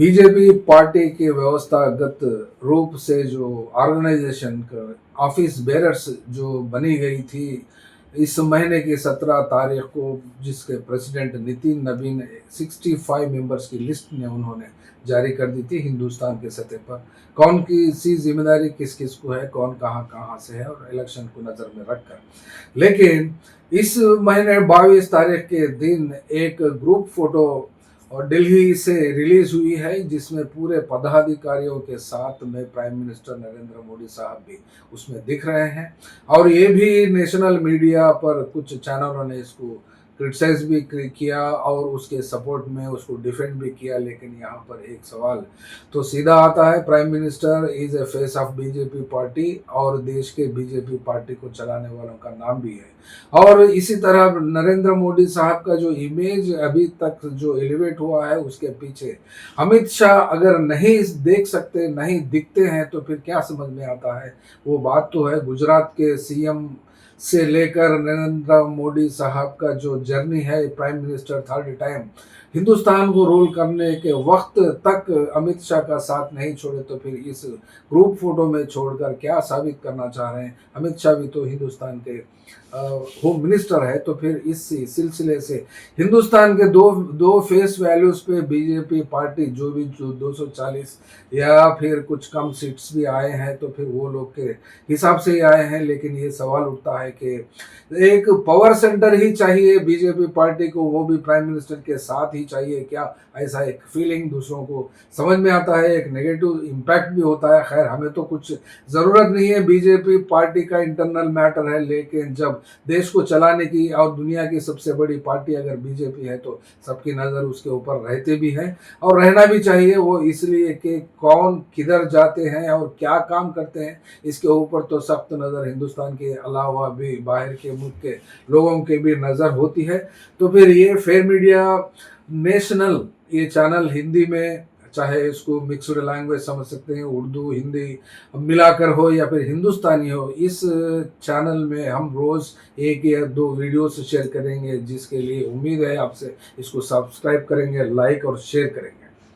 BJP party के व्यवस्थागत रूप से जो ऑर्गेनाइजेशन का ऑफिस बेरर्स जो बनी गई थी इस महीने की 17 तारीख को, जिसके प्रेसिडेंट नितिन नवीन 65 मेंबर्स की लिस्ट ने उन्होंने जारी कर दी थी हिंदुस्तान के सतह पर। कौन की सी जिम्मेदारी किस किस को है, कौन कहाँ कहाँ से है, और इलेक्शन को नज़र में रखकर। लेकिन इस महीने 22 तारीख के दिन एक ग्रुप फोटो और दिल्ली से रिलीज हुई है, जिसमें पूरे पदाधिकारियों के साथ में प्राइम मिनिस्टर नरेंद्र मोदी साहब भी उसमें दिख रहे हैं। और ये भी नेशनल मीडिया पर कुछ चैनलों ने इसको क्रिटिसाइज भी किया और उसके सपोर्ट में उसको डिफेंड भी किया। लेकिन यहाँ पर एक सवाल तो सीधा आता है, prime minister is a face of BJP party और देश के बीजेपी पार्टी को चलाने वालों का नाम भी है। और इसी तरह नरेंद्र मोदी साहब का जो इमेज अभी तक जो एलिवेट हुआ है, उसके पीछे अमित शाह अगर नहीं देख सकते, नहीं दिखते हैं, तो फिर क्या समझ में आता है। वो बात तो है गुजरात के सीएम से लेकर नरेंद्र मोदी साहब का जो जर्नी है, prime minister third time Hindustan को रूल करने के वक्त तक अमित शाह का साथ नहीं छोड़े, तो फिर इस ग्रुप फोटो में छोड़कर क्या साबित करना चाह रहे हैं। अमित शाह भी तो हिंदुस्तान के होम मिनिस्टर है। तो फिर इस सिलसिले से हिंदुस्तान के दो दो फेस वैल्यूज पे बीजेपी पार्टी जो 240 या फिर कुछ कम सीट्स भी आए हैं, तो फिर वो लोग के हिसाब से ही आए हैं। लेकिन ये सवाल उठता है कि एक पावर सेंटर ही चाहिए बीजेपी पार्टी को, वो भी प्राइम मिनिस्टर के साथ ही चाहिए क्या। ऐसा एक फीलिंग दूसरों को समझ में आता है, एक नेगेटिव इम्पैक्ट भी होता है। खैर, हमें तो कुछ ज़रूरत नहीं है, बीजेपी पार्टी का इंटरनल मैटर है। लेकिन जब देश को चलाने की और दुनिया की सबसे बड़ी पार्टी अगर बीजेपी है, तो सबकी नज़र उसके ऊपर रहते भी है और रहना भी चाहिए। वो इसलिए कि कौन किधर जाते हैं और क्या काम करते हैं, इसके ऊपर तो सख्त नज़र हिंदुस्तान के अलावा भी बाहर के मुल्क के लोगों की भी नज़र होती है। तो फिर ये फेयर मीडिया नेशनल ये चैनल हिंदी में, चाहे इसको मिक्सड लैंग्वेज समझ सकते हैं, उर्दू हिंदी मिलाकर हो या फिर हिंदुस्तानी हो, इस चैनल में हम रोज़ एक या दो वीडियोस शेयर करेंगे, जिसके लिए उम्मीद है आपसे इसको सब्सक्राइब करेंगे, लाइक और शेयर करेंगे।